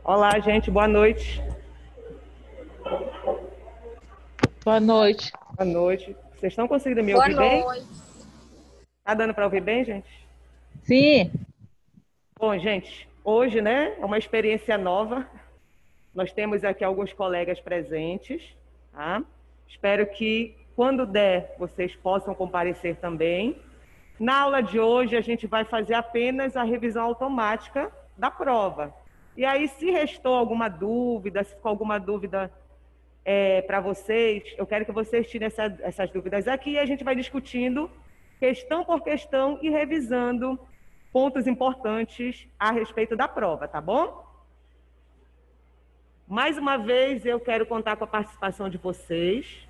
Olá, gente, boa noite. Boa noite. Boa noite. Vocês estão conseguindo me Boa ouvir bem? noite. Tá dando para ouvir bem, gente? Sim, Bom, gente, hoje, né, é uma experiência nova. Nós temos aqui alguns colegas presentes, tá? Espero que, quando der, vocês possam comparecer também. Na aula de hoje, a gente vai fazer apenas a revisão automática da prova. E aí, se restou alguma dúvida, se ficou alguma dúvida para vocês, eu quero que vocês tirem essas dúvidas aqui e a gente vai discutindo questão por questão e revisando pontos importantes a respeito da prova, tá bom? Mais uma vez, eu quero contar com a participação de vocês.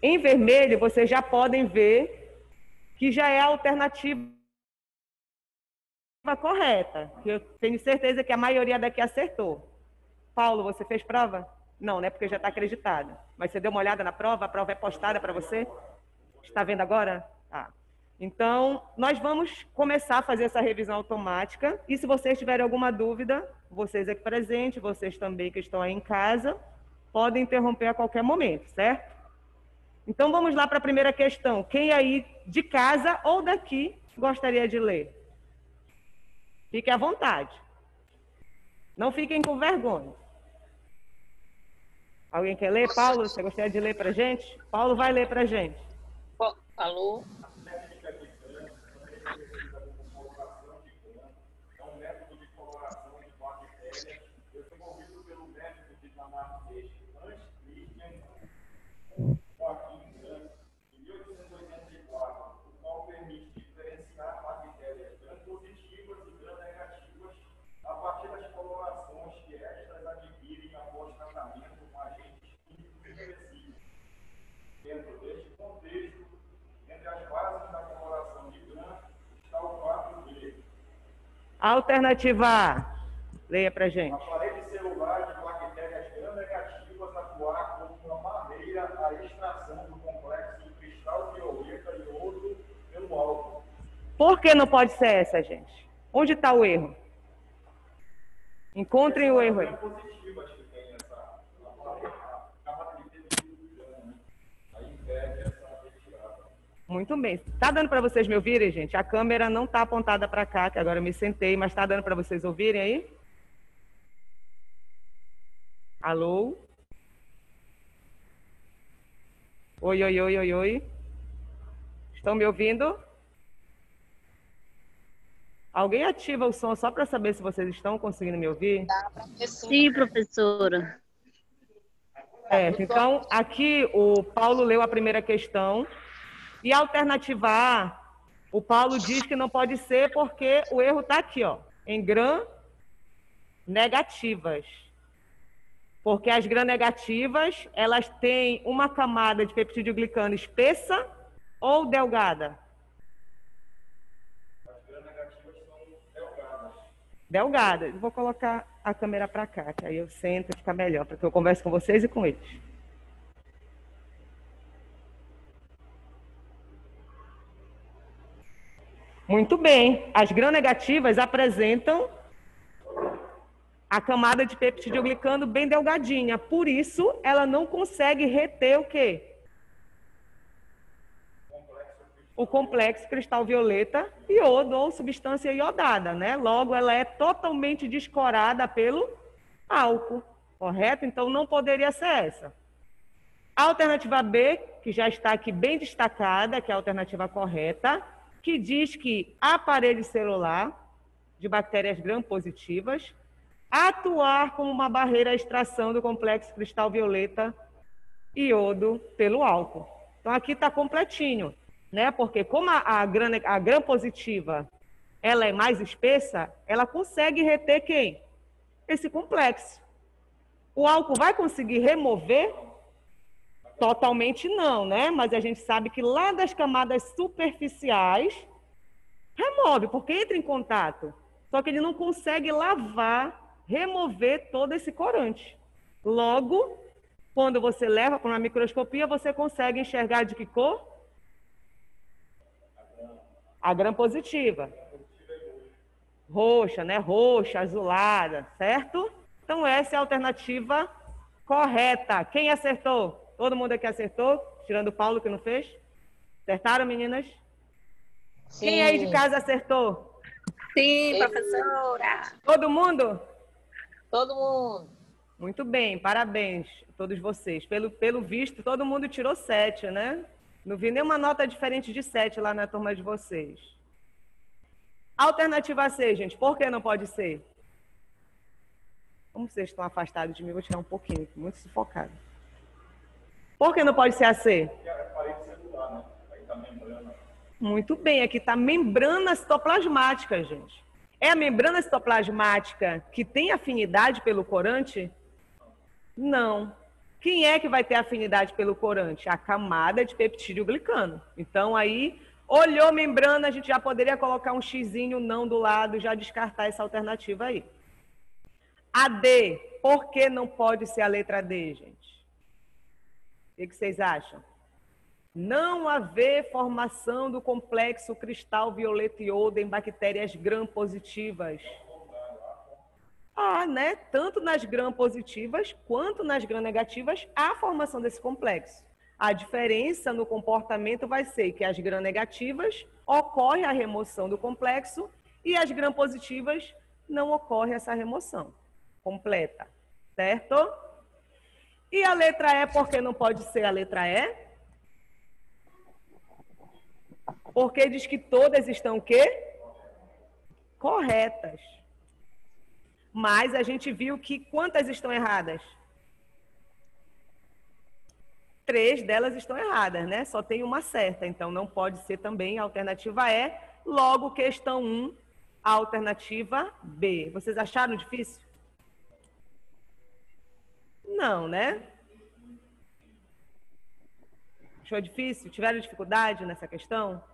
Em vermelho, vocês já podem ver que já é a alternativa correta, que eu tenho certeza que a maioria daqui acertou. Paulo, você fez prova? Não, né? Porque já está acreditado. Mas você deu uma olhada na prova? A prova é postada para você? Está vendo agora? Tá. Então, nós vamos começar a fazer essa revisão automática. E se vocês tiverem alguma dúvida, vocês aqui presentes, vocês também que estão aí em casa, podem interromper a qualquer momento, certo? Então, vamos lá para a primeira questão. Quem aí de casa ou daqui gostaria de ler? Fique à vontade. Não fiquem com vergonha. Alguém quer ler? Paulo, você gostaria de ler para a gente? Paulo vai ler para a gente. Alô? Alternativa A. Leia para a gente. Aparelhos celulares de bactérias gram-negativas atuar como uma barreira à extração do complexo de cristal violeta e iodo pelo álcool. Por que não pode ser essa, gente? Onde está o erro? Encontrem o erro aí. Positivas que tem essa aí impede essa retirada. Muito bem. Está dando para vocês me ouvirem, gente? A câmera não está apontada para cá, que agora eu me sentei, mas está dando para vocês ouvirem aí? Alô? Oi, oi, oi, oi, oi. Estão me ouvindo? Alguém ativa o som só para saber se vocês estão conseguindo me ouvir? Sim, professora. Então, aqui o Paulo leu a primeira questão. E a alternativa A, o Paulo diz que não pode ser porque o erro está aqui, ó, em gram-negativas. Porque as gram-negativas, elas têm uma camada de peptidoglicano espessa ou delgada? As gram-negativas são delgadas. Delgada. Vou colocar a câmera para cá, que aí eu sento e fica melhor, porque eu converso com vocês e com eles. Muito bem. As gram-negativas apresentam a camada de peptidoglicano bem delgadinha. Por isso, ela não consegue reter o quê? O complexo cristal violeta iodo ou substância iodada, né? Logo, ela é totalmente descorada pelo álcool, correto? Então, não poderia ser essa. A alternativa B, que já está aqui bem destacada, que é a alternativa correta, que diz que aparelho celular de bactérias gram-positivas atuar como uma barreira à extração do complexo cristal violeta iodo pelo álcool. Então, aqui está completinho, né? Porque como a gram-positiva ela é mais espessa, ela consegue reter quem? Esse complexo. O álcool vai conseguir remover? Totalmente não, né? Mas a gente sabe que lá das camadas superficiais remove, porque entra em contato. Só que ele não consegue lavar remover todo esse corante. Logo, quando você leva para uma microscopia, você consegue enxergar de que cor? A gram-positiva. Roxa, né? Roxa, azulada, certo? Então, essa é a alternativa correta. Quem acertou? Todo mundo aqui acertou? Tirando o Paulo, que não fez? Acertaram, meninas? Sim. Quem aí de casa acertou? Sim, professora. Todo mundo? Todo mundo. Muito bem, parabéns a todos vocês. Pelo visto, todo mundo tirou 7, né? Não vi nenhuma nota diferente de 7 lá na turma de vocês. Alternativa C, gente, por que não pode ser? Como vocês estão afastados de mim, vou tirar um pouquinho, muito sufocado. Por que não pode ser a C? Porque é parede celular, né? Aí tá membrana. Muito bem, aqui está membrana citoplasmática, gente. É a membrana citoplasmática que tem afinidade pelo corante? Não. Quem é que vai ter afinidade pelo corante? A camada de peptídeo glicano. Então, aí, olhou membrana, a gente já poderia colocar um xizinho não do lado e já descartar essa alternativa aí. A D, por que não pode ser a letra D, gente? O que vocês acham? Não haver formação do complexo cristal violeta iodo em bactérias gram-positivas. Né? Tanto nas gram-positivas quanto nas gram-negativas, há formação desse complexo. A diferença no comportamento vai ser que as gram-negativas ocorre a remoção do complexo e as gram-positivas não ocorre essa remoção completa, certo? E a letra E, por que não pode ser a letra E? Porque diz que todas estão o quê? Corretas. Mas a gente viu que quantas estão erradas? 3 delas estão erradas, né? Só tem uma certa, então não pode ser também a alternativa E. Logo, questão 1, a alternativa B. Vocês acharam difícil? Não, né? Achou difícil? Tiveram dificuldade nessa questão?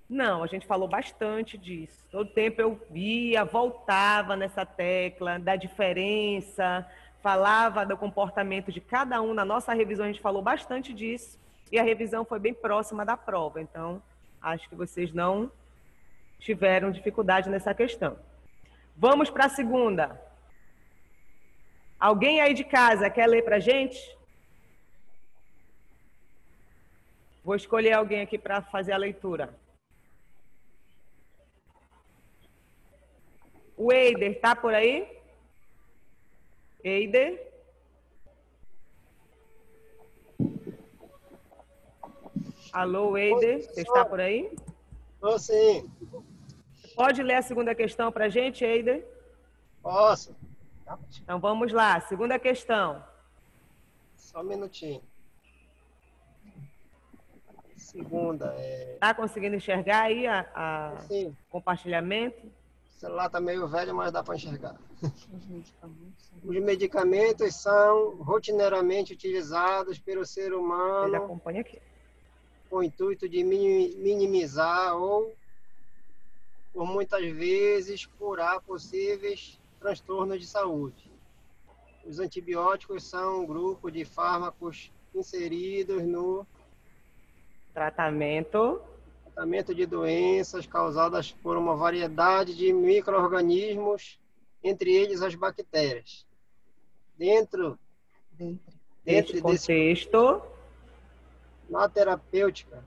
Não, a gente falou bastante disso. Todo tempo eu via, voltava nessa tecla da diferença, falava do comportamento de cada um. Na nossa revisão a gente falou bastante disso e a revisão foi bem próxima da prova. Então, acho que vocês não tiveram dificuldade nessa questão. Vamos para a segunda. Alguém aí de casa quer ler para a gente? Vou escolher alguém aqui para fazer a leitura. O Eider, está por aí? Eider? Alô, Eider, você está por aí? Estou sim. Pode ler a segunda questão para a gente, Eider? Posso? Então vamos lá, segunda questão. Só um minutinho. Segunda é... Está conseguindo enxergar aí Sim. compartilhamento? O celular está meio velho, mas dá para enxergar. Os medicamentos são rotineiramente utilizados pelo ser Ele humano acompanha aqui. com o intuito de minimizar ou, por muitas vezes, curar possíveis transtornos de saúde. Os antibióticos são um grupo de fármacos inseridos no Tratamento de doenças causadas por uma variedade de micro-organismos, entre eles as bactérias. Dentro desse desse, contexto, na terapêutica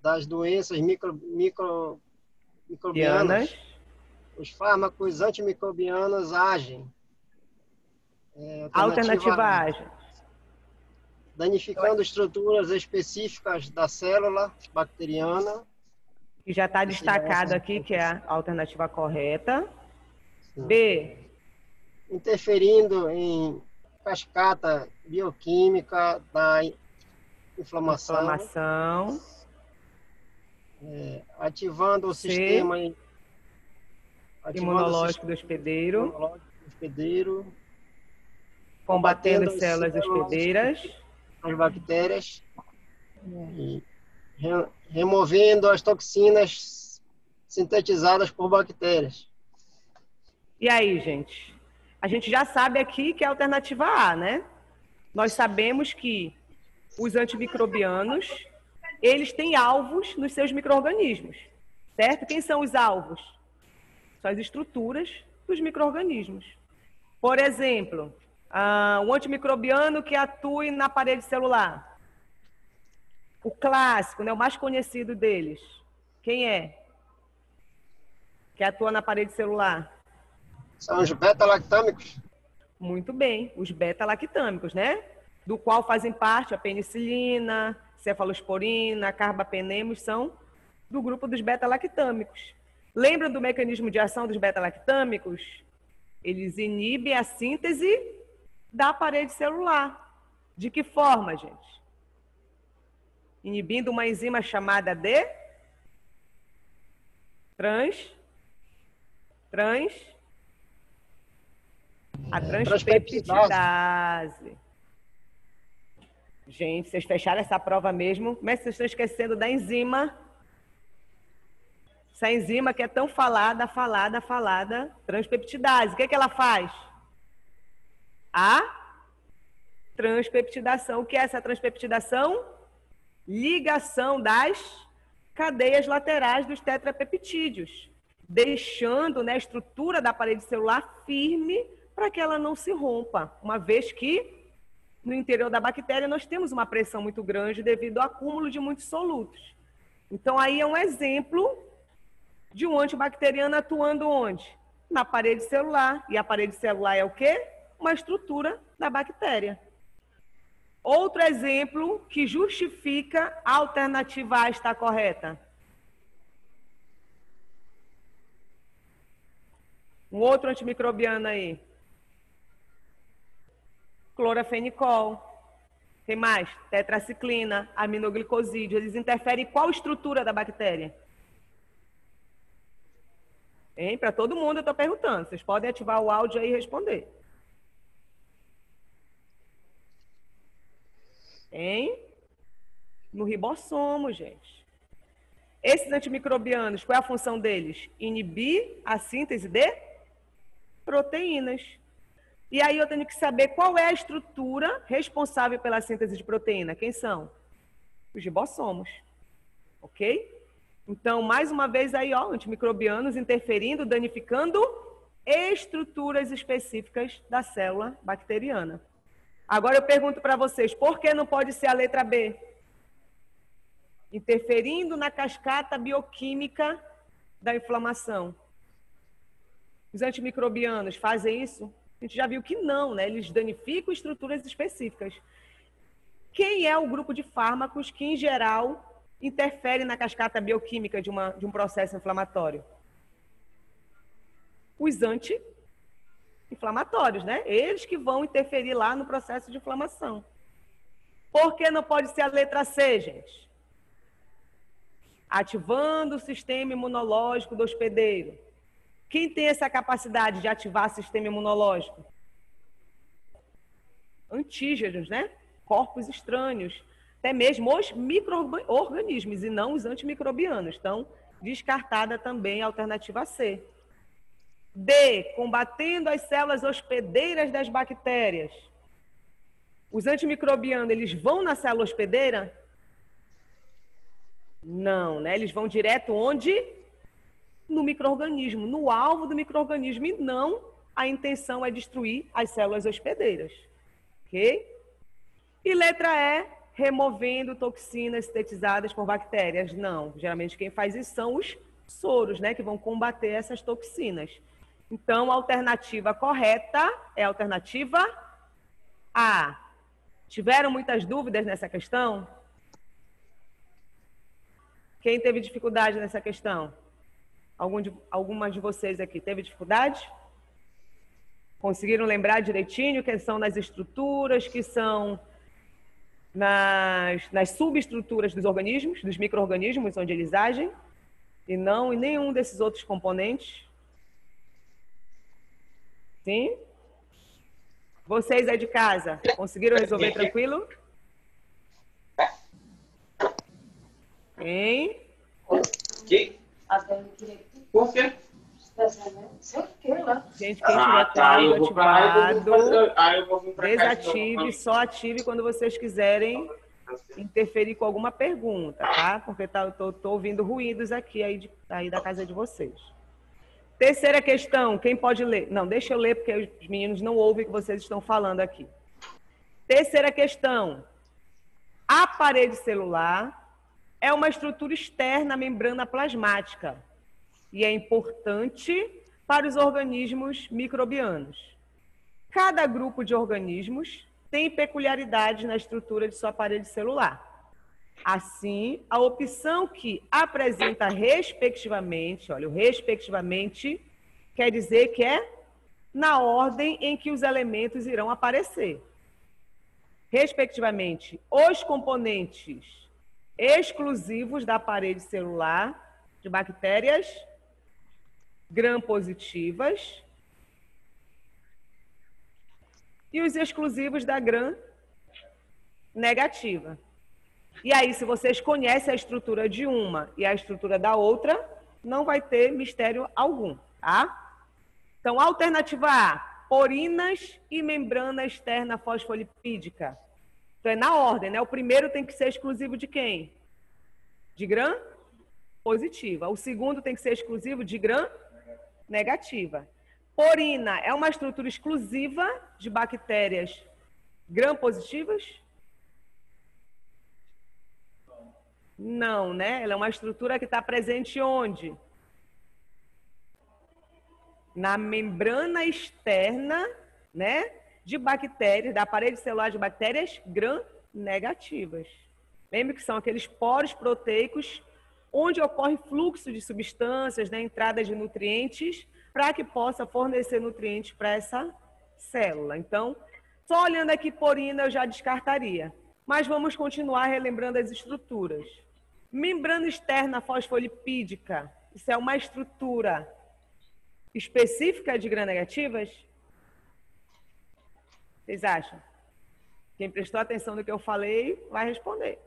das doenças microbianas, Dianas, os fármacos antimicrobianos agem. alternativa A. Danificando estruturas específicas da célula bacteriana. Que já está destacado aqui, que é a alternativa correta. Sim. B. Interferindo em cascata bioquímica da inflamação. Ativando o C. sistema Imunológico do hospedeiro. Combatendo as células hospedeiras. As bactérias. E removendo as toxinas sintetizadas por bactérias. E aí, gente? A gente já sabe aqui que é a alternativa A, né? Nós sabemos que os antimicrobianos, eles têm alvos nos seus micro-organismos, certo? Quem são os alvos? São as estruturas dos micro-organismos. Por exemplo, o antimicrobiano que atue na parede celular. O clássico, né, o mais conhecido deles. Quem é? Que atua na parede celular? São os beta-lactâmicos. Muito bem, os beta-lactâmicos, né? Do qual fazem parte a penicilina, cefalosporina, carbapenemos, são do grupo dos beta-lactâmicos. Lembra do mecanismo de ação dos beta-lactâmicos? Eles inibem a síntese da parede celular. De que forma, gente? Inibindo uma enzima chamada de a transpeptidase. Gente, vocês fecharam essa prova mesmo? Como é que vocês estão esquecendo da enzima? Essa enzima que é tão falada, transpeptidase. O que é que ela faz? A transpeptidação. O que é essa transpeptidação? Ligação das cadeias laterais dos tetrapeptídeos, deixando, né, a estrutura da parede celular firme para que ela não se rompa, uma vez que no interior da bactéria nós temos uma pressão muito grande devido ao acúmulo de muitos solutos. Então aí é um exemplo de um antibacteriano atuando onde? Na parede celular. E a parede celular é o quê? Uma estrutura da bactéria. Outro exemplo que justifica a alternativa A estar correta. Um outro antimicrobiano aí. Clorafenicol. Tem mais? Tetraciclina, aminoglicosídeo. Eles interferem em qual estrutura da bactéria? Para todo mundo eu estou perguntando. Vocês podem ativar o áudio aí e responder. No ribossomo, gente. Esses antimicrobianos, qual é a função deles? Inibir a síntese de proteínas. E aí eu tenho que saber qual é a estrutura responsável pela síntese de proteína. Quem são? Os ribossomos. Ok? Então, mais uma vez aí, ó, antimicrobianos interferindo, danificando estruturas específicas da célula bacteriana. Agora eu pergunto para vocês, por que não pode ser a letra B? Interferindo na cascata bioquímica da inflamação. Os antimicrobianos fazem isso? A gente já viu que não, né? Eles danificam estruturas específicas. Quem é o grupo de fármacos que, em geral, interfere na cascata bioquímica de um processo inflamatório? Os anti-inflamatórios, né? Eles que vão interferir lá no processo de inflamação. Por que não pode ser a letra C, gente? Ativando o sistema imunológico do hospedeiro. Quem tem essa capacidade de ativar o sistema imunológico? Antígenos, né? Corpos estranhos. Até mesmo os micro-organismos e não os antimicrobianos. Então, descartada também a alternativa C. D. Combatendo as células hospedeiras das bactérias. Os antimicrobianos, eles vão na célula hospedeira? Não, né? Eles vão direto onde? No micro-organismo, no alvo do micro-organismo, e não a intenção é destruir as células hospedeiras. Ok? E letra E, removendo toxinas sintetizadas por bactérias. Não, geralmente quem faz isso são os soros, né, que vão combater essas toxinas. Então, a alternativa correta é a alternativa A. Tiveram muitas dúvidas nessa questão? Quem teve dificuldade nessa questão? Algumas de vocês aqui teve dificuldade? Conseguiram lembrar direitinho que são nas estruturas, que são nas subestruturas dos organismos, dos micro-organismos, onde eles agem, e não em nenhum desses outros componentes? Sim? Vocês aí de casa, conseguiram resolver tranquilo? Hein? Que? Por quê? Gente, quem tiver com tá. áudio Eu vou pra lá e eu vou ativado, fazer. Aí eu vou vir pra cá. desative, só ative quando vocês quiserem interferir com alguma pergunta, tá? Porque eu tô ouvindo ruídos aqui aí da casa de vocês. Terceira questão, quem pode ler? Não, deixa eu ler, porque os meninos não ouvem o que vocês estão falando aqui. Terceira questão. A parede celular é uma estrutura externa à membrana plasmática e é importante para os organismos microbianos. Cada grupo de organismos tem peculiaridades na estrutura de sua parede celular. Assim, a opção que apresenta respectivamente, olha, o respectivamente quer dizer que é na ordem em que os elementos irão aparecer. Respectivamente, os componentes exclusivos da parede celular de bactérias gram-positivas e os exclusivos da gram-negativa. E aí, se vocês conhecem a estrutura de uma e a estrutura da outra, não vai ter mistério algum, tá? Então, alternativa A, porinas e membrana externa fosfolipídica. Então, é na ordem, né? O primeiro tem que ser exclusivo de quem? De gram-positiva. O segundo tem que ser exclusivo de gram-negativa. Porina é uma estrutura exclusiva de bactérias gram-positivas? Não, né? Ela é uma estrutura que está presente onde? Na membrana externa, né? De bactérias, da parede celular de bactérias gram-negativas. Lembre que são aqueles poros proteicos onde ocorre fluxo de substâncias, né? Entrada de nutrientes, para que possa fornecer nutrientes para essa célula. Então, só olhando aqui porina eu já descartaria. Mas vamos continuar relembrando as estruturas. Membrana externa fosfolipídica, isso é uma estrutura específica de gram-negativas? Vocês acham? Quem prestou atenção no que eu falei vai responder.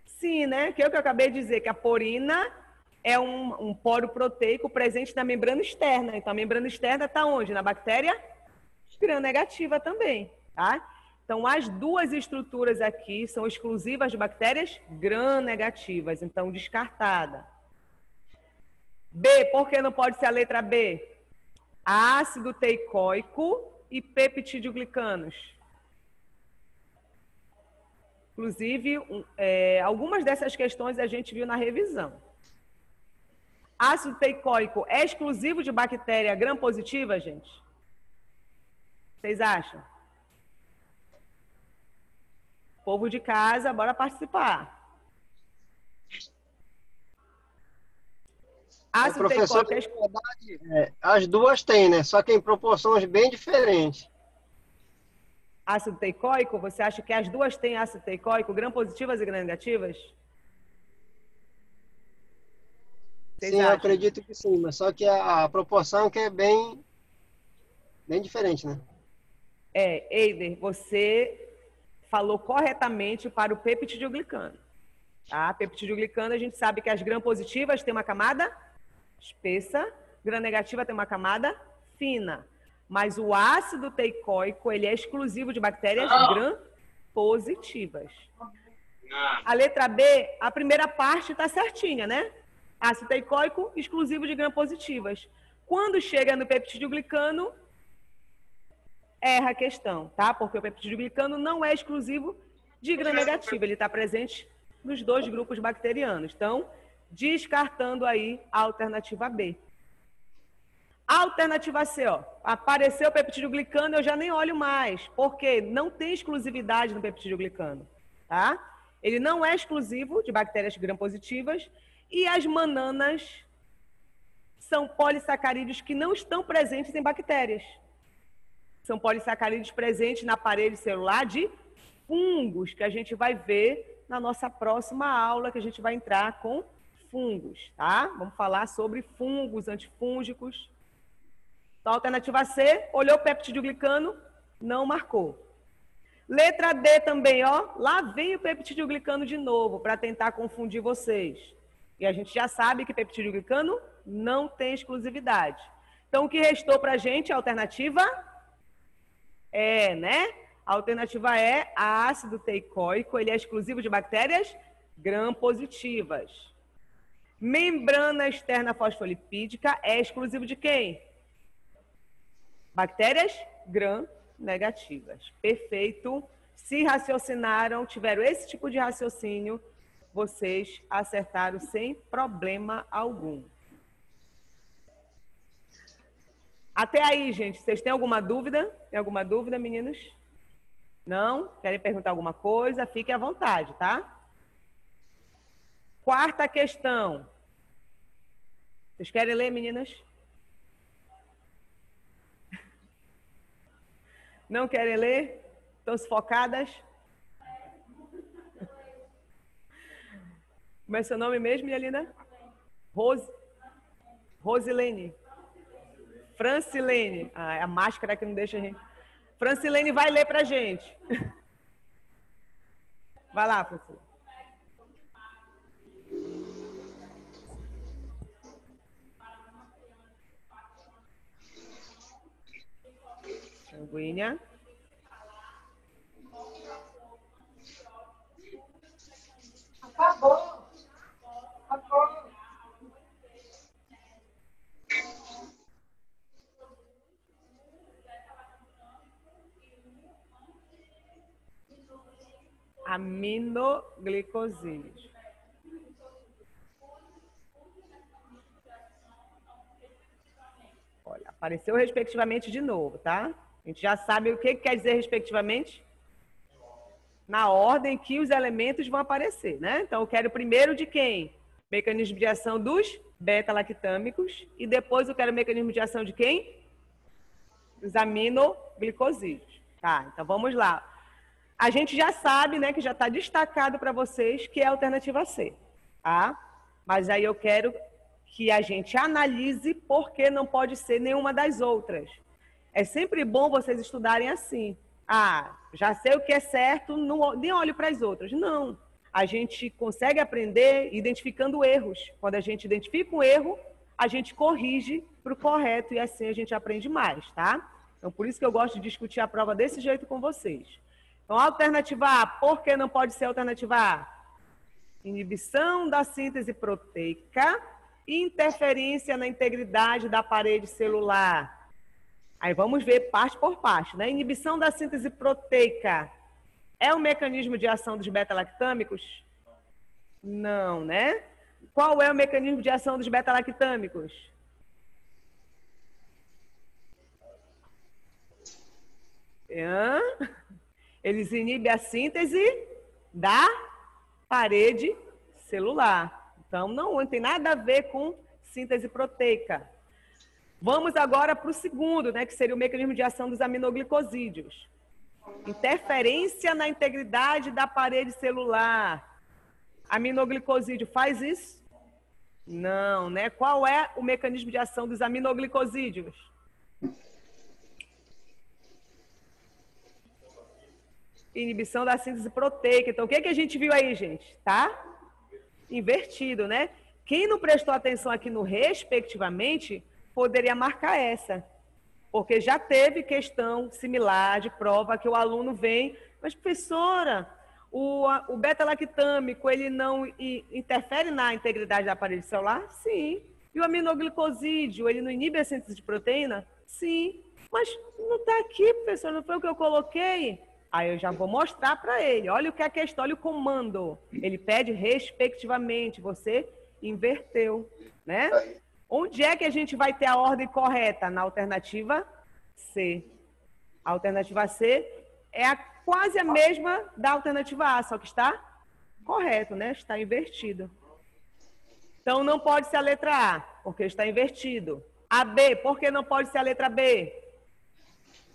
Sim, né? Que é o que eu acabei de dizer, que a porina é um poro proteico presente na membrana externa. Então, a membrana externa está onde? Na bactéria gram-negativa também, tá? Então, as duas estruturas aqui são exclusivas de bactérias gram-negativas, então descartada. B, por que não pode ser a letra B? Ácido teicoico e peptidoglicanos. Inclusive, algumas dessas questões a gente viu na revisão. Ácido teicoico é exclusivo de bactéria gram-positiva, gente? Vocês acham? Povo de casa, bora participar. Ácido professor, teicoico as duas têm, né? Só que em proporções bem diferentes. ácido teicoico, você acha que as duas têm ácido teicoico, gram-positivas e gram-negativas? Sim, eu acredito que sim, mas só que a proporção que é bem diferente, né? Eider, você falou corretamente para o peptidoglicano. Tá? Peptidoglicano, a gente sabe que as gram-positivas têm uma camada espessa, gram-negativa tem uma camada fina. Mas o ácido teicoico, ele é exclusivo de bactérias gram-positivas. A letra B, a primeira parte está certinha, né? Ácido teicoico, exclusivo de gram-positivas. Quando chega no peptidoglicano, erra a questão, tá? Porque o peptidoglicano não é exclusivo de gram-negativa, ele está presente nos dois grupos bacterianos. Então, descartando aí a alternativa B. A alternativa C, ó, apareceu o peptidoglicano, eu já nem olho mais, porque não tem exclusividade no peptidoglicano, tá? Ele não é exclusivo de bactérias gram-positivas e as mananas são polissacarídeos que não estão presentes em bactérias. São polissacarídeos presentes na parede celular de fungos, que a gente vai ver na nossa próxima aula, que a gente vai entrar com fungos, tá? Vamos falar sobre fungos, antifúngicos. Então, a alternativa C, olhou o peptidoglicano, não marcou. Letra D também, ó. Lá vem o peptidoglicano de novo, para tentar confundir vocês. E a gente já sabe que peptidoglicano não tem exclusividade. Então, o que restou para a gente? A alternativa é, né? A alternativa é ácido teicoico, ele é exclusivo de bactérias gram-positivas. Membrana externa fosfolipídica é exclusivo de quem? Bactérias gram-negativas. Perfeito. Se raciocinaram, tiveram esse tipo de raciocínio, vocês acertaram sem problema algum. Até aí, gente, vocês têm alguma dúvida? Tem alguma dúvida, meninos? Não? Querem perguntar alguma coisa? Fiquem à vontade, tá? Quarta questão. Vocês querem ler, meninas? Não querem ler? Estão sufocadas? Como é seu nome mesmo, minha linda? Rosilene. Francilene. Ah, é a máscara que não deixa a gente. Francilene vai ler pra gente. Vai lá, Francilene. Sanguínea. Acabou. Acabou. Aminoglicosídeos. Olha, apareceu respectivamente de novo, tá? A gente já sabe o que quer dizer respectivamente? Na ordem que os elementos vão aparecer, né? Então, eu quero primeiro de quem? Mecanismo de ação dos beta-lactâmicos. E depois eu quero o mecanismo de ação de quem? Dos aminoglicosídeos. Tá, então vamos lá. A gente já sabe, né, que já está destacado para vocês que é a alternativa C, tá? Mas aí eu quero que a gente analise por que não pode ser nenhuma das outras. É sempre bom vocês estudarem assim. Ah, já sei o que é certo, não, nem olho para as outras. Não. A gente consegue aprender identificando erros. Quando a gente identifica um erro, a gente corrige para o correto e assim a gente aprende mais, tá? Então, por isso que eu gosto de discutir a prova desse jeito com vocês. Então, alternativa A, por que não pode ser alternativa A? Inibição da síntese proteica, interferência na integridade da parede celular. Aí vamos ver parte por parte, né? Inibição da síntese proteica é um mecanismo de ação dos beta-lactâmicos? Não, né? Qual é o mecanismo de ação dos beta-lactâmicos? Eles inibem a síntese da parede celular. Então, não tem nada a ver com síntese proteica. Vamos agora para o segundo, né, que seria o mecanismo de ação dos aminoglicosídeos. Interferência na integridade da parede celular. Aminoglicosídeo faz isso? Não, né? Qual é o mecanismo de ação dos aminoglicosídeos? Inibição da síntese proteica. Então, o que a gente viu aí, gente? Tá invertido, né? Quem não prestou atenção aqui no respectivamente, poderia marcar essa. Porque já teve questão similar de prova que o aluno vem, mas professora, o beta-lactâmico, ele não interfere na integridade da parede celular? Sim. E o aminoglicosídeo, ele não inibe a síntese de proteína? Sim. Mas não está aqui, professor, não foi o que eu coloquei? Aí eu já vou mostrar para ele. Olha o que é a questão, olha o comando. Ele pede respectivamente, você inverteu, né? Onde é que a gente vai ter a ordem correta? Na alternativa C. A alternativa C é quase a mesma da alternativa A, só que está correto, né? Está invertido. Então, não pode ser a letra A, porque está invertido. A B, por que não pode ser a letra B?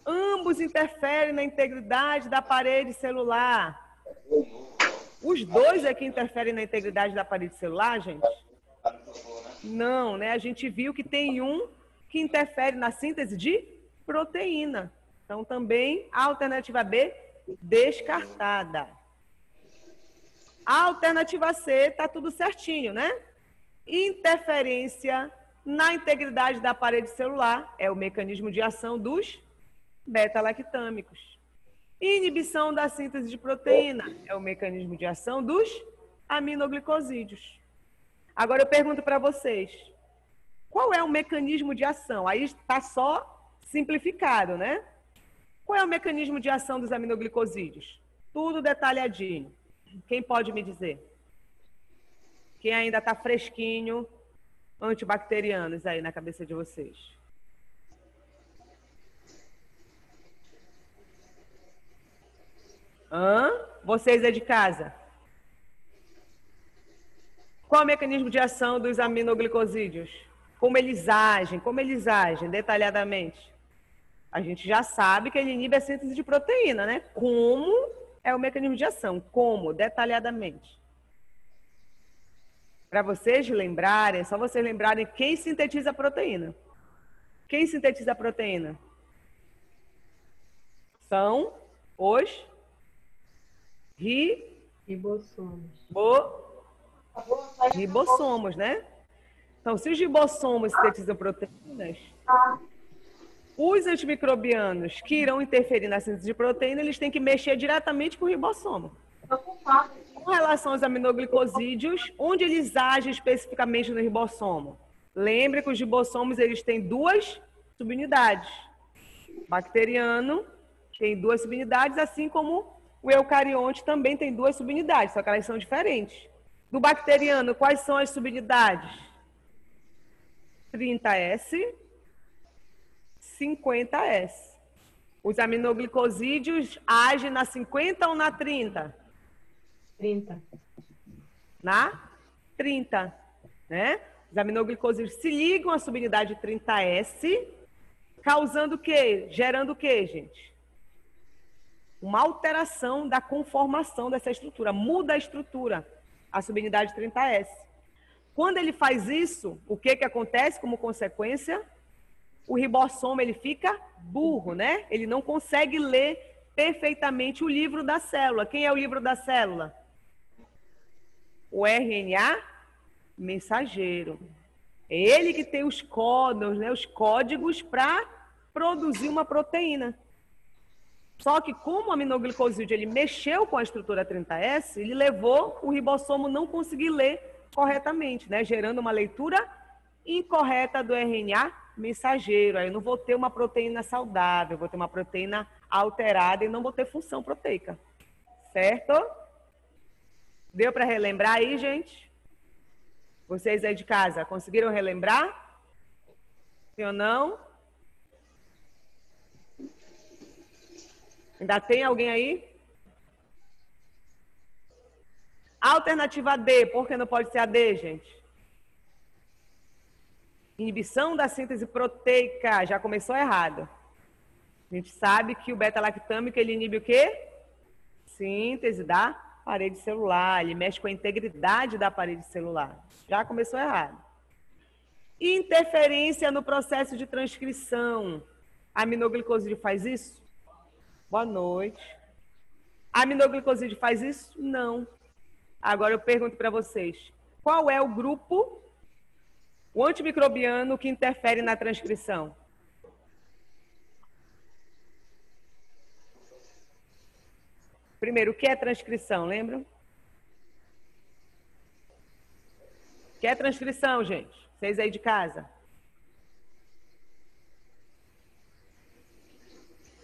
Ambos interferem na integridade da parede celular. Os dois é que interferem na integridade da parede celular, gente? Não, né? A gente viu que tem um que interfere na síntese de proteína. Então, também a alternativa B descartada. A alternativa C está tudo certinho, né? Interferência na integridade da parede celular, é o mecanismo de ação dos beta-lactâmicos. Inibição da síntese de proteína, é o mecanismo de ação dos aminoglicosídeos. Agora eu pergunto para vocês, qual é o mecanismo de ação? Aí está só simplificado, né? Qual é o mecanismo de ação dos aminoglicosídeos? Tudo detalhadinho. Quem pode me dizer? Quem ainda está fresquinho, antibacterianos aí na cabeça de vocês? Vocês aí de casa? Qual é o mecanismo de ação dos aminoglicosídeos? Como eles agem detalhadamente? A gente já sabe que ele inibe a síntese de proteína, né? Como é o mecanismo de ação? Como? Detalhadamente. Para vocês lembrarem, só vocês lembrarem quem sintetiza a proteína. Quem sintetiza a proteína? São os ribossomos, né? Então, se os ribossomos sintetizam proteínas, os antimicrobianos que irão interferir na síntese de proteína, eles têm que mexer diretamente com o ribossomo. Com relação aos aminoglicosídeos, onde eles agem especificamente no ribossomo? Lembre que os ribossomos eles têm duas subunidades. O bacteriano tem duas subunidades, assim como o eucarionte também tem duas subunidades, só que elas são diferentes. Do bacteriano, quais são as subunidades? 30S, 50S. Os aminoglicosídeos agem na 50 ou na 30? 30. Na 30, né? Os aminoglicosídeos se ligam à subunidade 30S, causando o quê? Gerando o quê, gente? Uma alteração da conformação dessa estrutura, muda a estrutura, a subunidade 30S. Quando ele faz isso, o que acontece como consequência? O ribossomo ele fica burro, né? Ele não consegue ler perfeitamente o livro da célula. Quem é o livro da célula? O RNA mensageiro. É ele que tem os códons, né? Os códigos para produzir uma proteína. Só que como o aminoglicosídeo ele mexeu com a estrutura 30S, ele levou o ribossomo não conseguir ler corretamente, né? Gerando uma leitura incorreta do RNA mensageiro. Aí eu não vou ter uma proteína saudável, vou ter uma proteína alterada e não vou ter função proteica. Certo? Deu para relembrar aí, gente? Vocês aí de casa, conseguiram relembrar? Sim ou não? Ainda tem alguém aí? Alternativa D, por que não pode ser a D, gente? Inibição da síntese proteica, já começou errado. A gente sabe que o beta-lactâmico, ele inibe o quê? Síntese da parede celular, ele mexe com a integridade da parede celular. Já começou errado. Interferência no processo de transcrição. A aminoglicosídeo faz isso? Boa noite. A aminoglicosídeo faz isso? Não. Agora eu pergunto para vocês, qual é o grupo, o antimicrobiano que interfere na transcrição? Primeiro, o que é transcrição, lembram? O que é transcrição, gente? Vocês aí de casa?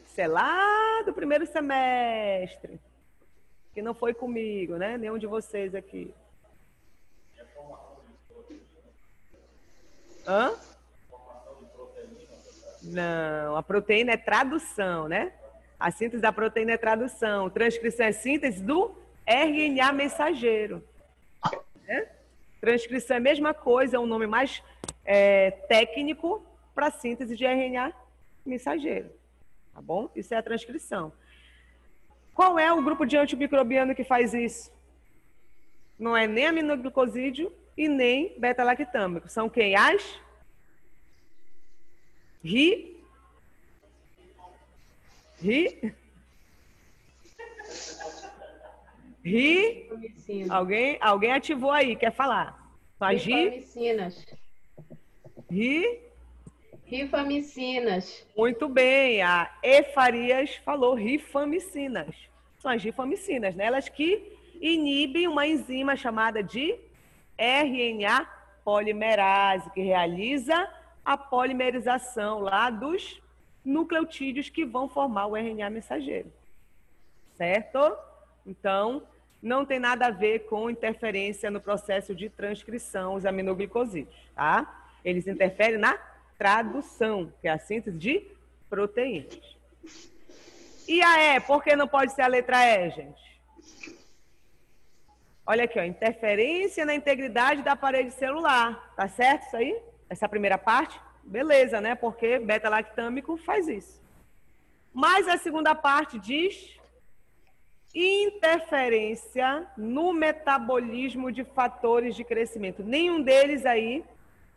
Isso é lá do primeiro semestre. Que não foi comigo, né? Nenhum de vocês aqui. Hã? Não, a proteína é tradução, né? A síntese da proteína é tradução. Transcrição é síntese do RNA mensageiro. Né? Transcrição é a mesma coisa, é um nome mais técnico para síntese de RNA mensageiro. Tá bom? Isso é a transcrição. Qual é o grupo de antimicrobiano que faz isso? Não é nem aminoglicosídeo e nem beta-lactâmico. São quem? As? Alguém ativou aí, quer falar? As Ribamicinas. Rifamicinas. Muito bem, a E. Farias falou rifamicinas. São as rifamicinas, né? Elas que inibem uma enzima chamada de RNA polimerase, que realiza a polimerização lá dos nucleotídeos que vão formar o RNA mensageiro. Certo? Então, não tem nada a ver com interferência no processo de transcrição, os aminoglicosídeos, tá? Eles interferem na tradução, que é a síntese de proteínas. E a E, por que não pode ser a letra E, gente? Olha aqui, ó, interferência na integridade da parede celular, tá certo isso aí? Essa primeira parte? Beleza, né? Porque beta-lactâmico faz isso. Mas a segunda parte diz interferência no metabolismo de fatores de crescimento. Nenhum deles aí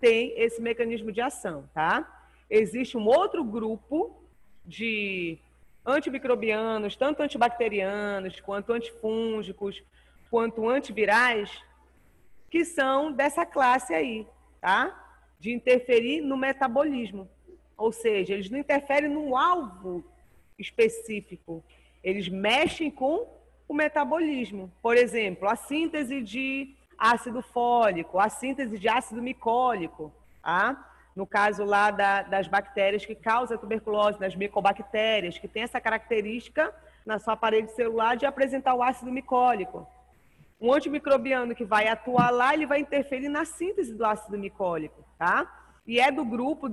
tem esse mecanismo de ação, tá? Existe um outro grupo de antimicrobianos, tanto antibacterianos, quanto antifúngicos, quanto antivirais, que são dessa classe aí, tá? De interferir no metabolismo. Ou seja, eles não interferem no alvo específico. Eles mexem com o metabolismo. Por exemplo, a síntese de ácido fólico, a síntese de ácido micólico, tá? No caso lá das bactérias que causam a tuberculose, das micobactérias, que tem essa característica na sua parede celular de apresentar o ácido micólico. Um antimicrobiano que vai atuar lá, ele vai interferir na síntese do ácido micólico, tá? E é do grupo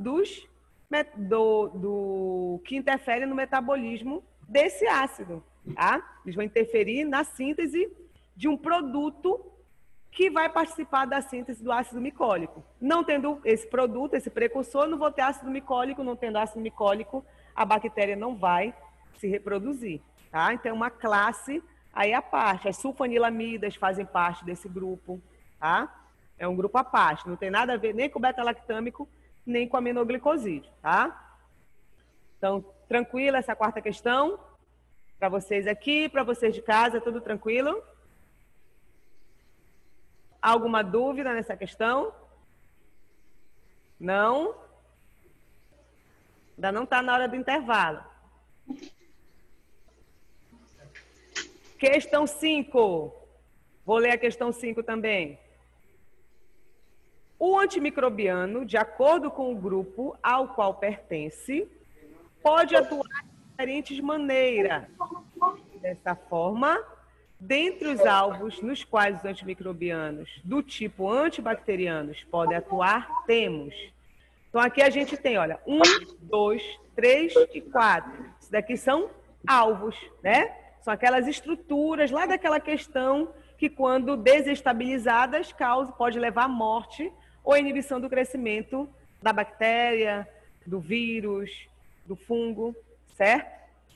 que interfere no metabolismo desse ácido, tá? Eles vão interferir na síntese de um produto que vai participar da síntese do ácido micólico. Não tendo esse produto, esse precursor, não vou ter ácido micólico, não tendo ácido micólico, a bactéria não vai se reproduzir, tá? Então, é uma classe aí à parte. As sulfanilamidas fazem parte desse grupo, tá? É um grupo à parte, não tem nada a ver nem com o beta-lactâmico, nem com o aminoglicosídeo, tá? Então, tranquila essa quarta questão? Para vocês aqui, para vocês de casa, tudo tranquilo? Alguma dúvida nessa questão? Não? Ainda não está na hora do intervalo. Questão 5. Vou ler a questão 5 também. O antimicrobiano, de acordo com o grupo ao qual pertence, pode atuar de diferentes maneiras. Dessa forma, dentre os alvos nos quais os antimicrobianos do tipo antibacterianos podem atuar, temos. Então, aqui a gente tem, olha, 1, 2, 3 e 4. Isso daqui são alvos, né? São aquelas estruturas lá daquela questão que, quando desestabilizadas, pode levar à morte ou inibição do crescimento da bactéria, do vírus, do fungo, certo?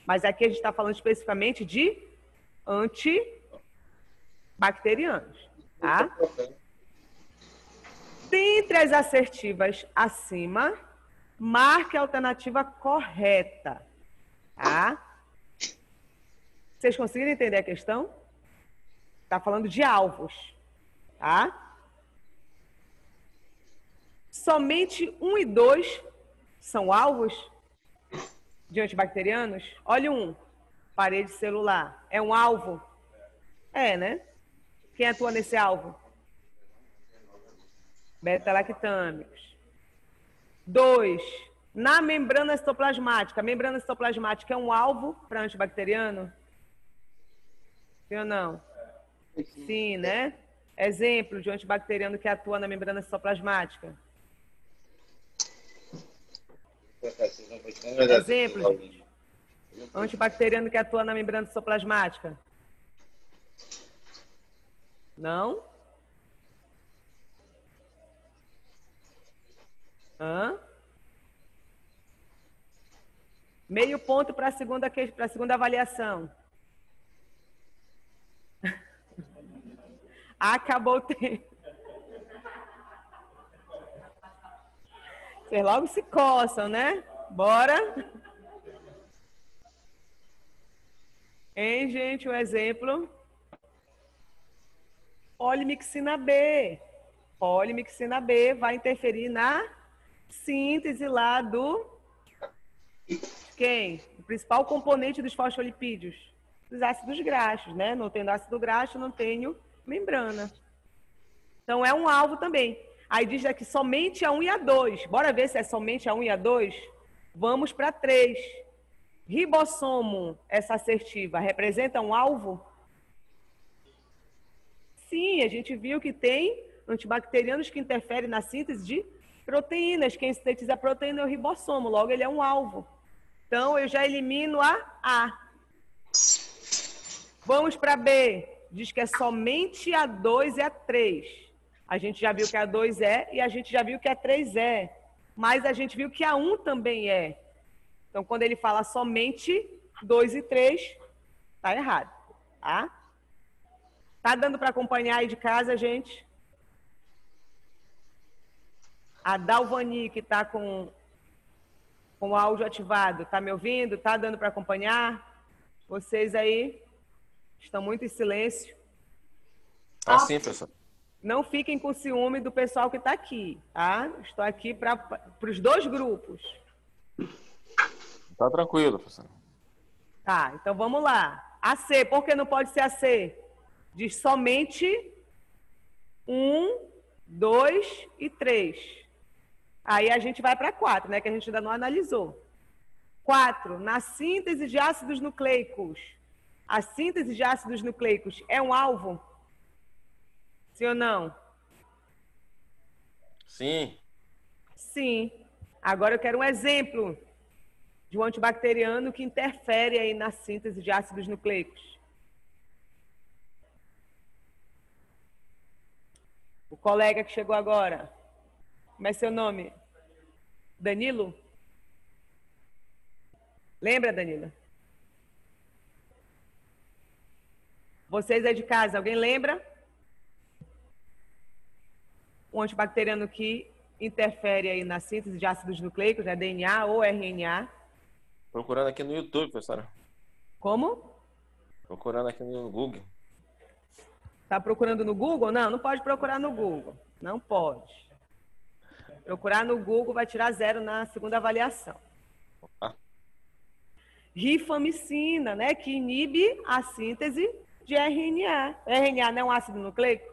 Mas aqui a gente está falando especificamente de antibacterianos, tá? Dentre as assertivas acima, marque a alternativa correta, tá? Vocês conseguiram entender a questão? Está falando de alvos, tá? Somente 1 e 2 são alvos de antibacterianos. Olha 1, parede celular. É um alvo? É, né? Quem atua nesse alvo? Beta-lactâmicos. 2, na membrana citoplasmática. A membrana citoplasmática é um alvo para antibacteriano? Sim ou não? Sim, né? Exemplo de um antibacteriano que atua na membrana citoplasmática. Exemplo, gente. Antibacteriano que atua na membrana citoplasmática. Não? Hã? Meio ponto para a segunda avaliação. Acabou o tempo. Vocês logo se coçam, né? Bora. Hein, gente? Um exemplo. Polimixina B. Polimixina B vai interferir na síntese lá do... Quem? O principal componente dos fosfolipídios. Dos ácidos graxos, né? Não tendo ácido graxo, não tenho membrana. Então, é um alvo também. Aí diz aqui somente a 1 e a 2. Bora ver se é somente a 1 e a 2? Vamos para 3. Ribossomo, essa assertiva, representa um alvo? Sim, a gente viu que tem antibacterianos que interferem na síntese de proteínas. Quem sintetiza a proteína é o ribossomo, logo ele é um alvo. Então, eu já elimino a A. Vamos para B. Diz que é somente a 2 e a 3. A gente já viu que a 2 é e a gente já viu que a 3 é. Mas a gente viu que a 1 também é. Então, quando ele fala somente 2 e 3, tá errado. Tá? Tá dando para acompanhar aí de casa, gente? A Dalvani, que está com o áudio ativado, tá me ouvindo? Tá dando para acompanhar? Vocês aí estão muito em silêncio. Ah, sim, professor. Não fiquem com ciúme do pessoal que está aqui, tá? Estou aqui para os dois grupos. Tá tranquilo, professor. Tá, então vamos lá. AC, por que não pode ser AC? Diz somente 1, 2 e 3. Aí a gente vai para 4, né? Que a gente ainda não analisou. 4. Na síntese de ácidos nucleicos. A síntese de ácidos nucleicos é um alvo? Sim ou não? Sim. Sim. Agora eu quero um exemplo de um antibacteriano que interfere aí na síntese de ácidos nucleicos. O colega que chegou agora. Como é seu nome? Danilo? Lembra, Danilo? Vocês aí de casa, alguém lembra? Um antibacteriano que interfere aí na síntese de ácidos nucleicos, né? DNA ou RNA. Procurando aqui no YouTube, professora. Como? Procurando aqui no Google. Tá procurando no Google? Não, não pode procurar no Google. Não pode. Procurar no Google vai tirar 0 na segunda avaliação. Ah. Rifamicina, né? Que inibe a síntese de RNA. RNA não é um ácido nucleico?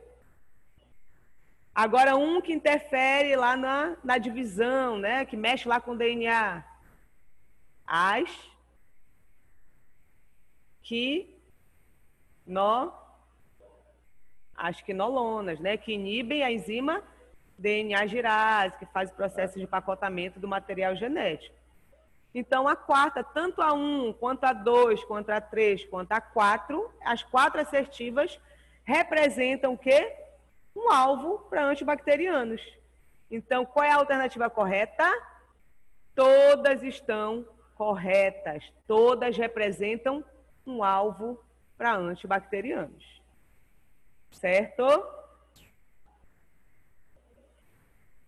Agora, um que interfere lá na divisão, né? Que mexe lá com o DNA. As quinolonas, né? Que inibem a enzima DNA girase, que faz o processo de empacotamento do material genético. Então, a quarta, tanto a 1, quanto a 2, quanto a 3, quanto a 4, as 4 assertivas representam o quê? Um alvo para antibacterianos. Então, qual é a alternativa correta? Todas estão corretas. Todas representam um alvo para antibacterianos. Certo?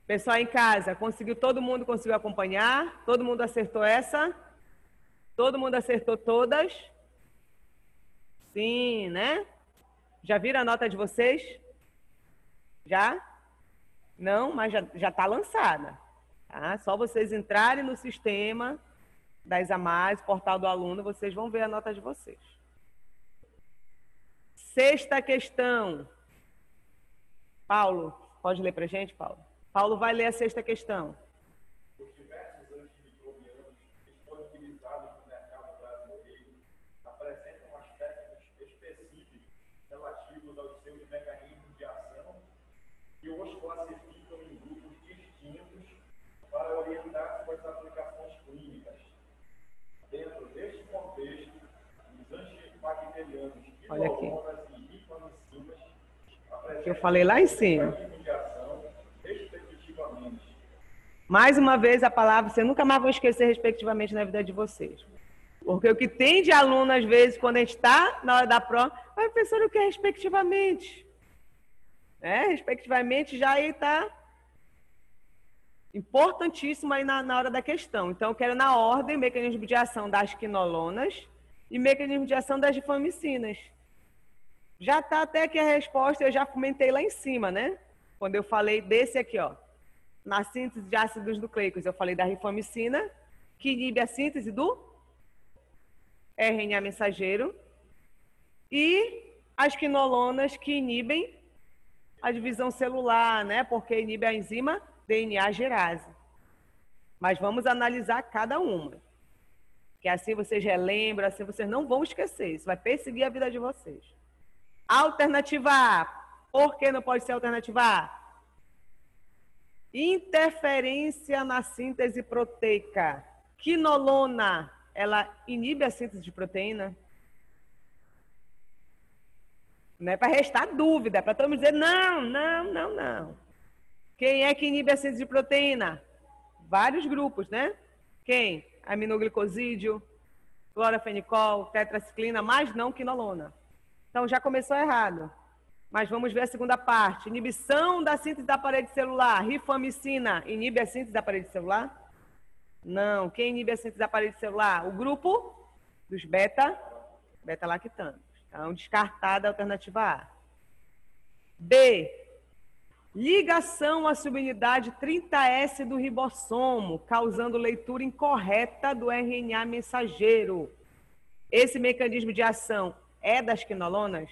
Pessoal em casa, todo mundo conseguiu acompanhar? Todo mundo acertou essa? Todo mundo acertou todas? Sim, né? Já viram a nota de vocês? Já? Não, mas já está lançada. Tá? Só vocês entrarem no sistema das AMAS, portal do aluno, vocês vão ver a nota de vocês. Sexta questão. Paulo, pode ler para a gente, Paulo? Paulo vai ler a sexta questão. Os diversos antimicrobianos disponibilizados no mercado brasileiro apresentam aspectos específicos relativos aos seus mecanismos de ação que os classificam em grupos distintos para orientar suas aplicações clínicas. Dentro deste contexto, os antibacterianos quinolonas e rifamicinas apresentam Que eu falei lá em cima. mecanismos de ação respectivamente. Mais uma vez a palavra, você nunca mais vai esquecer respectivamente na vida de vocês. Porque o que tem de aluno, às vezes, quando a gente está na hora da prova, vai professor, o que é respectivamente? Respectivamente já aí está importantíssimo aí na hora da questão. Então, eu quero na ordem mecanismo de ação das quinolonas e mecanismo de ação das rifamicinas. Já está até aqui a resposta, eu já comentei lá em cima, né? Quando eu falei desse aqui, ó. na síntese de ácidos nucleicos? Eu falei da rifamicina, que inibe a síntese do RNA mensageiro, e as quinolonas, que inibem a divisão celular, né? Porque inibe a enzima DNA gerase. Mas vamos analisar cada uma, que assim vocês relembram, assim vocês não vão esquecer. Isso vai perseguir a vida de vocês. Alternativa A. Por que não pode ser alternativa A? Interferência na síntese proteica. Quinolona, ela inibe a síntese de proteína? Não é para restar dúvida, para todo mundo dizer não. Quem é que inibe a síntese de proteína? Vários grupos, né? Quem? Aminoglicosídeo, clorafenicol, tetraciclina, mas não quinolona. Então já começou errado. Mas vamos ver a segunda parte. Inibição da síntese da parede celular. Rifamicina inibe a síntese da parede celular? Não. Quem inibe a síntese da parede celular? O grupo dos beta-lactanos. Então, descartada a alternativa A. B. Ligação à subunidade 30S do ribossomo, causando leitura incorreta do RNA mensageiro. Esse mecanismo de ação é das quinolonas?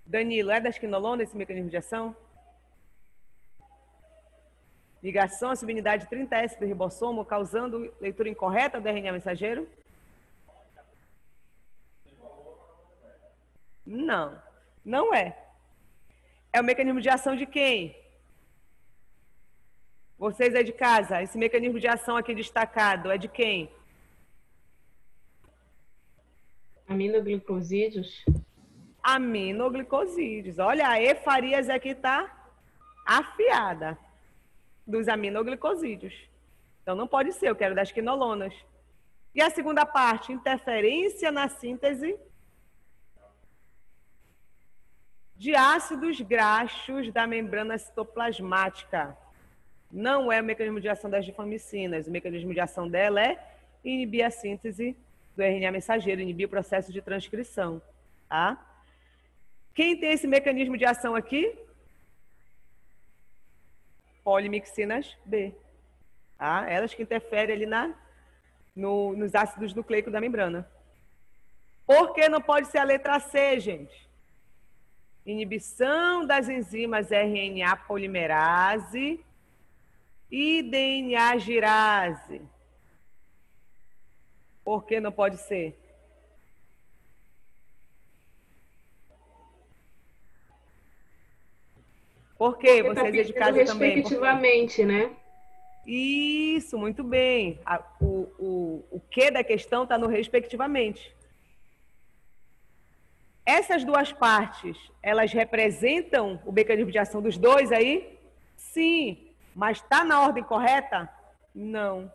Danilo, é das quinolonas esse mecanismo de ação? Ligação à subunidade 30S do ribossomo, causando leitura incorreta do RNA mensageiro? Não, não é. É o mecanismo de ação de quem? Vocês aí de casa, esse mecanismo de ação aqui destacado é de quem? Aminoglicosídeos. Aminoglicosídeos. Olha, a E. Farias aqui está afiada dos aminoglicosídeos. Então não pode ser, eu quero das quinolonas. E a segunda parte, interferência na síntese de ácidos graxos da membrana citoplasmática. Não é o mecanismo de ação das difamicinas. O mecanismo de ação dela é inibir a síntese do RNA mensageiro, inibir o processo de transcrição. Tá? Quem tem esse mecanismo de ação aqui? Polimixinas B. Tá? Elas que interferem ali nos ácidos nucleicos da membrana. Por que não pode ser a letra C, gente? Inibição das enzimas RNA polimerase e DNA girase. Por que não pode ser? Por quê? Vocês aí de casa também. Respectivamente, né? Isso, muito bem. O que da questão está no respectivamente. Essas duas partes, elas representam o mecanismo de ação dos dois aí? Sim. Mas está na ordem correta? Não.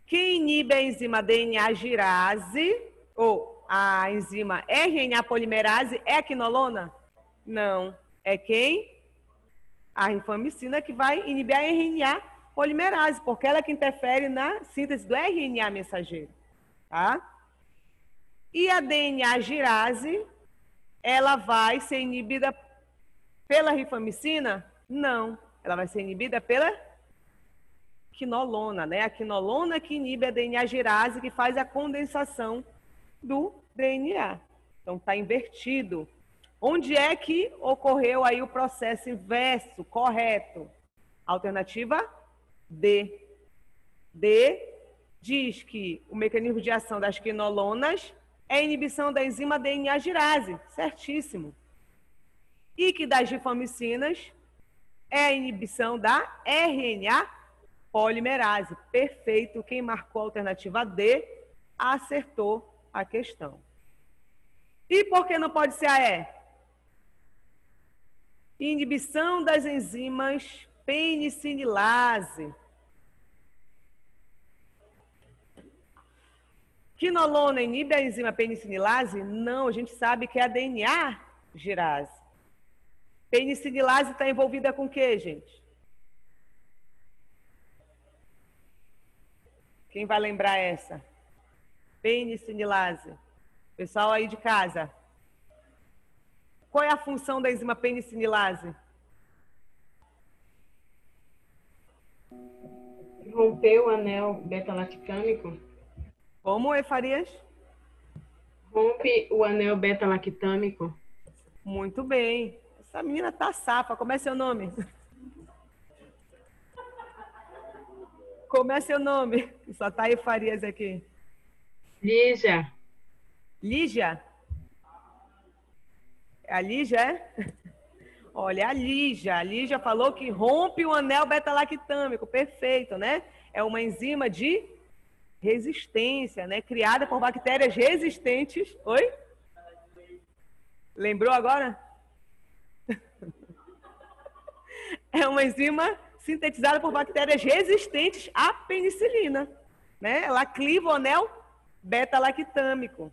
Quem inibe a enzima DNA girase, ou a enzima RNA polimerase, é a quinolona? Não. É quem? A rifamicina, que vai inibir a RNA polimerase, porque ela é que interfere na síntese do RNA mensageiro. Tá? E a DNA girase, ela vai ser inibida pela rifamicina? Não. Ela vai ser inibida pela quinolona, né? A quinolona que inibe a DNA girase, que faz a condensação do DNA. Então, está invertido. Onde é que ocorreu aí o processo inverso, correto? Alternativa D. D diz que o mecanismo de ação das quinolonas é a inibição da enzima DNA girase, certíssimo. E que das rifamicinas é a inibição da RNA polimerase. Perfeito, quem marcou a alternativa D acertou a questão. E por que não pode ser a E? Inibição das enzimas penicinilase. Quinolona inibe a enzima penicinilase? Não, a gente sabe que é a DNA girase. Penicinilase está envolvida com o quê, gente? Quem vai lembrar essa? Penicinilase. Pessoal aí de casa. Qual é a função da enzima penicinilase? Rompeu o anel beta-lactâmico. Como, Efarias? Rompe o anel beta-lactâmico. Muito bem. Essa menina tá safa. Como é seu nome? Como é seu nome? Só tá Efarias aqui. Lígia. Lígia? A Lígia é? Olha, a Lígia falou que rompe o anel beta-lactâmico. Perfeito, né? É uma enzima de resistência, né? Criada por bactérias resistentes. Oi? Lembrou agora? É uma enzima sintetizada por bactérias resistentes à penicilina, né? Ela cliva o anel beta-lactâmico.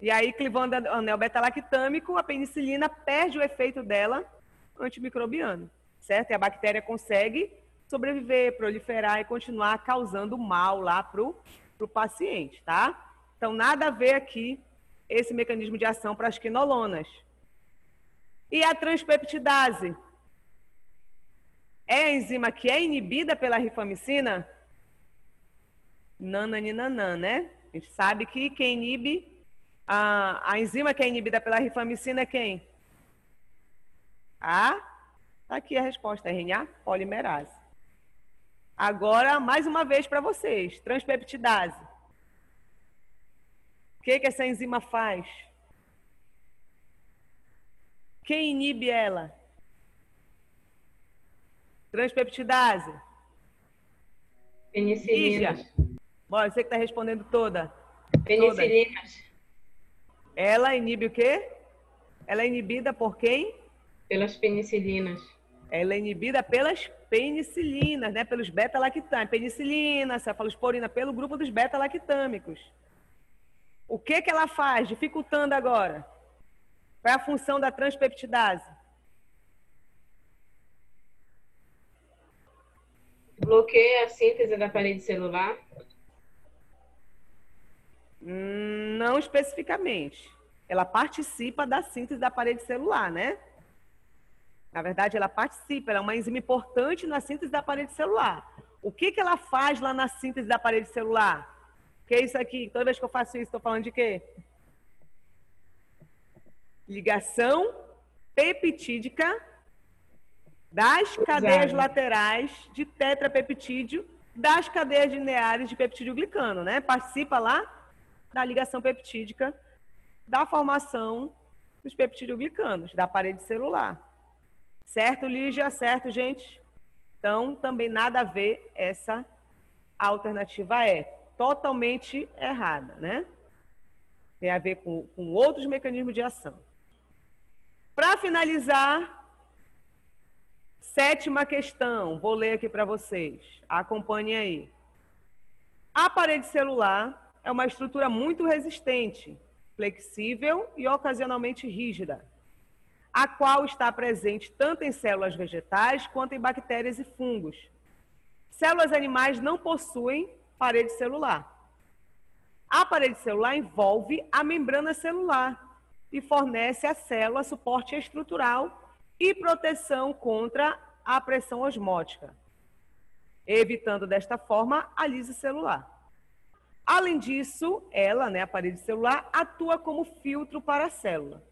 E aí, clivando o anel beta-lactâmico, a penicilina perde o efeito dela antimicrobiano, certo? E a bactéria consegue sobreviver, proliferar e continuar causando mal lá pro paciente, tá? Então, nada a ver aqui esse mecanismo de ação para as quinolonas. E a transpeptidase? É a enzima que é inibida pela rifamicina? Nananina, né? A gente sabe que quem inibe, a enzima que é inibida pela rifamicina é quem? Tá aqui a resposta, RNA polimerase. Agora, mais uma vez para vocês, transpeptidase. O que essa enzima faz? Quem inibe ela? Transpeptidase. Penicilinas. Bora, você que está respondendo toda. Penicilinas. Ela inibe o quê? Ela é inibida por quem? Pelas penicilinas. Ela é inibida pelas penicilinas, né? Pelos beta-lactâmicos. Penicilina, cefalosporina, pelo grupo dos beta-lactâmicos. O que ela faz? Dificultando agora. Qual é a função da transpeptidase? Bloqueia a síntese da parede celular. Não especificamente. Ela participa da síntese da parede celular, né? Na verdade, ela participa, ela é uma enzima importante na síntese da parede celular. O que ela faz lá na síntese da parede celular? O que é isso aqui? Toda vez que eu faço isso, estou falando de quê? Ligação peptídica das cadeias laterais de tetrapeptídeo das cadeias lineares de peptídeo-glicano, né? Participa lá da ligação peptídica da formação dos peptídeo-glicanos, da parede celular. Certo, Lígia? Certo, gente? Então, também nada a ver, essa alternativa é totalmente errada, né? Tem a ver com outros mecanismos de ação. Para finalizar, 7ª questão, vou ler aqui para vocês, acompanhem aí. A parede celular é uma estrutura muito resistente, flexível e ocasionalmente rígida, a qual está presente tanto em células vegetais quanto em bactérias e fungos. Células animais não possuem parede celular. A parede celular envolve a membrana celular e fornece à célula suporte estrutural e proteção contra a pressão osmótica, evitando desta forma a lise celular. Além disso, ela, né, a parede celular, atua como filtro para a célula.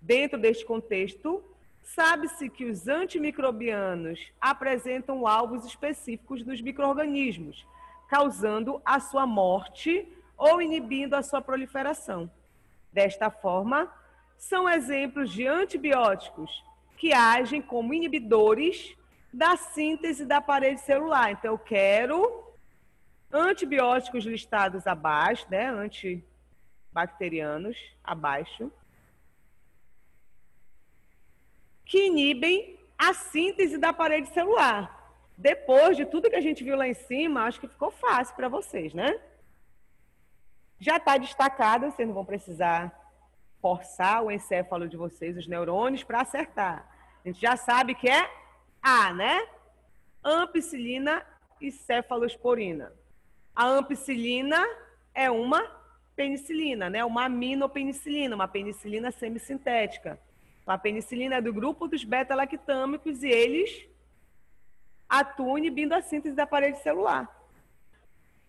Dentro deste contexto, sabe-se que os antimicrobianos apresentam alvos específicos dos micro-organismos, causando a sua morte ou inibindo a sua proliferação. Desta forma, são exemplos de antibióticos que agem como inibidores da síntese da parede celular. Então, eu quero antibióticos listados abaixo, né? Antibacterianos abaixo, que inibem a síntese da parede celular. Depois de tudo que a gente viu lá em cima, acho que ficou fácil para vocês, né? Já está destacado, vocês não vão precisar forçar o encéfalo de vocês, os neurônios, para acertar. A gente já sabe que é A, né? Ampicilina e cefalosporina. A ampicilina é uma penicilina, né? Uma aminopenicilina, uma penicilina semissintética. A penicilina é do grupo dos beta-lactâmicos e eles atuam inibindo a síntese da parede celular.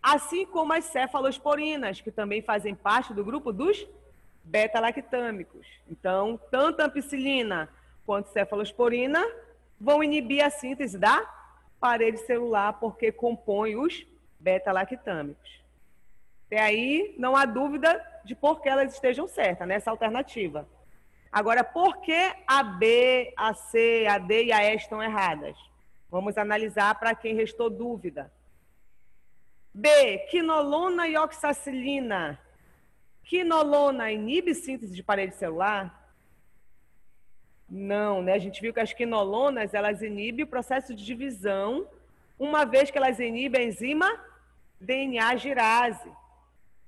Assim como as cefalosporinas, que também fazem parte do grupo dos beta-lactâmicos. Então, tanto a ampicilina quanto a cefalosporina vão inibir a síntese da parede celular, porque compõem os beta-lactâmicos. Até aí, não há dúvida de por que elas estejam certas, nessa alternativa. Agora, por que a B, a C, a D e a E estão erradas? Vamos analisar para quem restou dúvida. B, quinolona e oxacilina. Quinolona inibe síntese de parede celular? Não, né? A gente viu que as quinolonas, elas inibem o processo de divisão, uma vez que elas inibem a enzima DNA girase,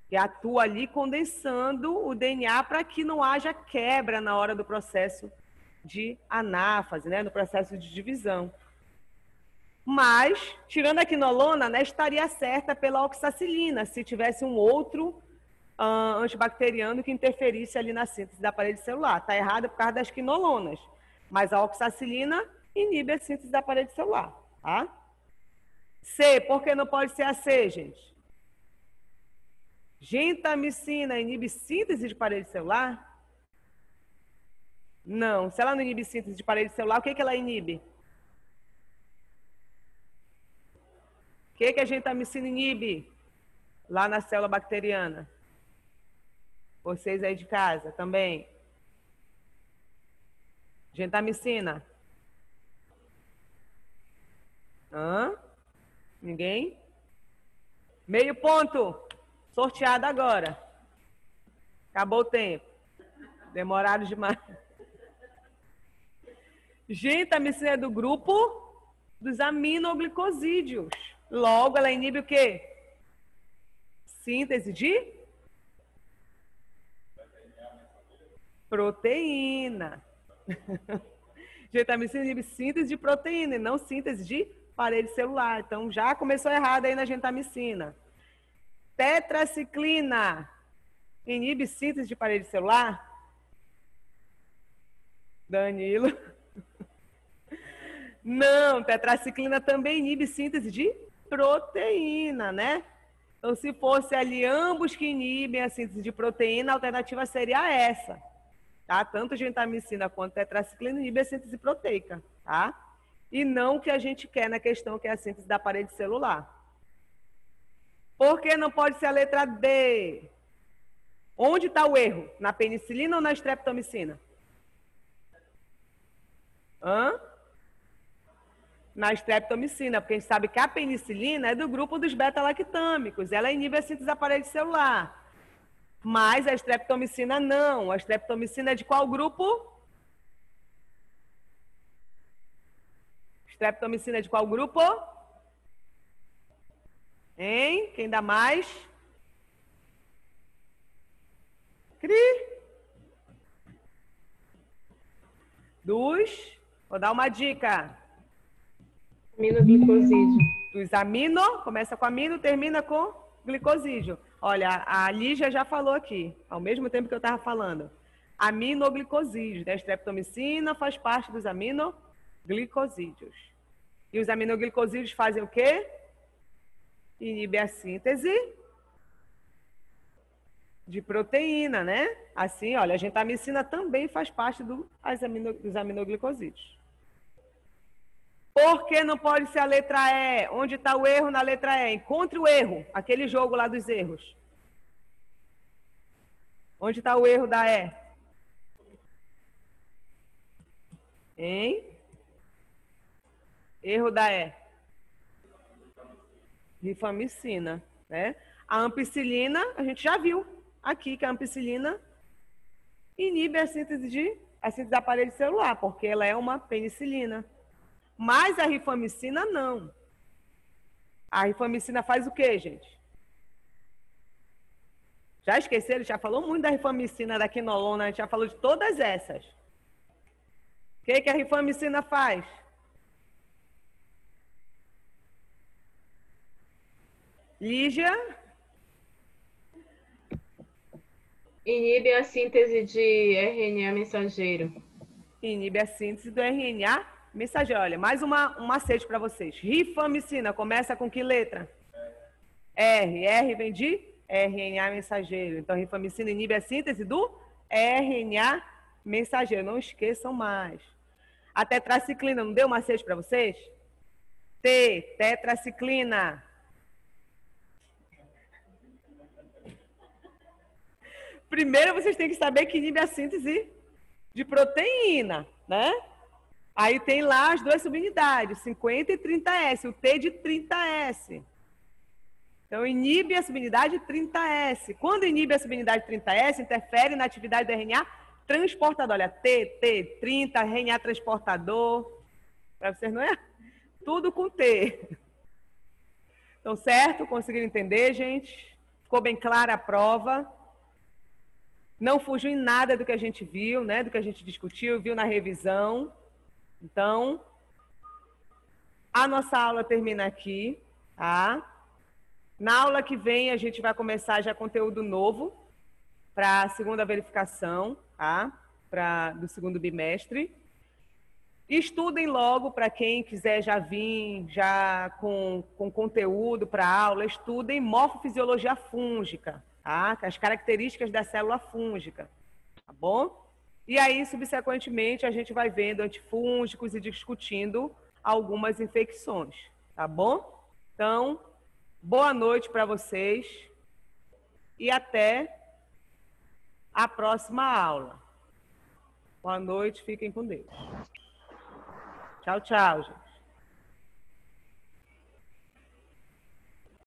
que atua ali condensando o DNA para que não haja quebra na hora do processo de anáfase, né? No processo de divisão. Mas, tirando a quinolona, né, estaria certa pela oxacilina, se tivesse um outro antibacteriano que interferisse ali na síntese da parede celular. Está errada por causa das quinolonas, mas a oxacilina inibe a síntese da parede celular. Tá? C, por que não pode ser a C, gente? Gentamicina inibe síntese de parede celular? Não. Se ela não inibe síntese de parede celular, o que ela inibe? O que a gentamicina inibe lá na célula bacteriana? Vocês aí de casa também. Gentamicina. Ninguém? Meio ponto. Sorteado agora. Acabou o tempo. Demoraram demais. Gentamicina é do grupo dos aminoglicosídeos. Logo, ela inibe o quê? Síntese de proteína. Gentamicina inibe síntese de proteína e não síntese de parede celular. Então, já começou errado aí na gentamicina. Tetraciclina inibe síntese de parede celular? Danilo. Não, tetraciclina também inibe síntese de proteína, né? Então, se fosse ali ambos que inibem a síntese de proteína, a alternativa seria essa. Tá? Tanto gentamicina quanto tetraciclina inibem a síntese proteica, tá? E não o que a gente quer na questão, que é a síntese da parede celular. Por que não pode ser a letra D? Onde está o erro? Na penicilina ou na streptomicina? Na streptomicina, porque a gente sabe que a penicilina é do grupo dos beta-lactâmicos. Ela inibe a síntese da parede celular. Mas a streptomicina não. A streptomicina é de qual grupo? Streptomicina é de qual grupo? Hein? Quem dá mais? Cri. Vou dar uma dica. Aminoglicosídeo. Dos amino, começa com amino, termina com glicosídeo. Olha, a Lígia já falou aqui, ao mesmo tempo que eu estava falando. Aminoglicosídeos, né? A streptomicina faz parte dos aminoglicosídeos. E os aminoglicosídeos fazem o quê? Inibe a síntese de proteína, né? Assim, olha, a gentamicina também faz parte dos aminoglicosídeos. Por que não pode ser a letra E? Onde está o erro na letra E? Encontre o erro, aquele jogo lá dos erros. Onde está o erro da E? Hein? Erro da E. Rifamicina, né? A ampicilina, a gente já viu aqui que a ampicilina inibe a síntese da parede celular, porque ela é uma penicilina. Mas a rifamicina não. A rifamicina faz o quê, gente? Já esqueceram? Já falou muito da rifamicina, da quinolona, a gente já falou de todas essas. O que a rifamicina faz? Lígia? Inibe a síntese de RNA mensageiro. Inibe a síntese do RNA mensageiro. Olha, mais um macete para vocês. Rifamicina, começa com que letra? R. R vem de RNA mensageiro. Então, rifamicina inibe a síntese do RNA mensageiro. Não esqueçam mais. A tetraciclina, não deu macete para vocês? T. Tetraciclina. Primeiro, vocês têm que saber que inibe a síntese de proteína, né? Aí tem lá as duas subunidades, 50 e 30S, o T de 30S. Então, inibe a subunidade 30S. Quando inibe a subunidade 30S, interfere na atividade do RNA transportador. Olha, T, 30, RNA transportador. Para vocês não é? Tudo com T. Então, certo? Conseguiram entender, gente? Ficou bem clara a prova? Não fugiu em nada do que a gente viu, né? Do que a gente discutiu, viu na revisão. Então, a nossa aula termina aqui, tá? Na aula que vem, a gente vai começar já conteúdo novo para a segunda verificação, tá? Do segundo bimestre. Estudem logo, para quem quiser já vir já com conteúdo para a aula, estudem morfofisiologia fúngica, tá? As características da célula fúngica, tá bom? E aí, subsequentemente, a gente vai vendo antifúngicos e discutindo algumas infecções, tá bom? Então, boa noite para vocês e até a próxima aula. Boa noite, fiquem com Deus. Tchau, tchau, gente.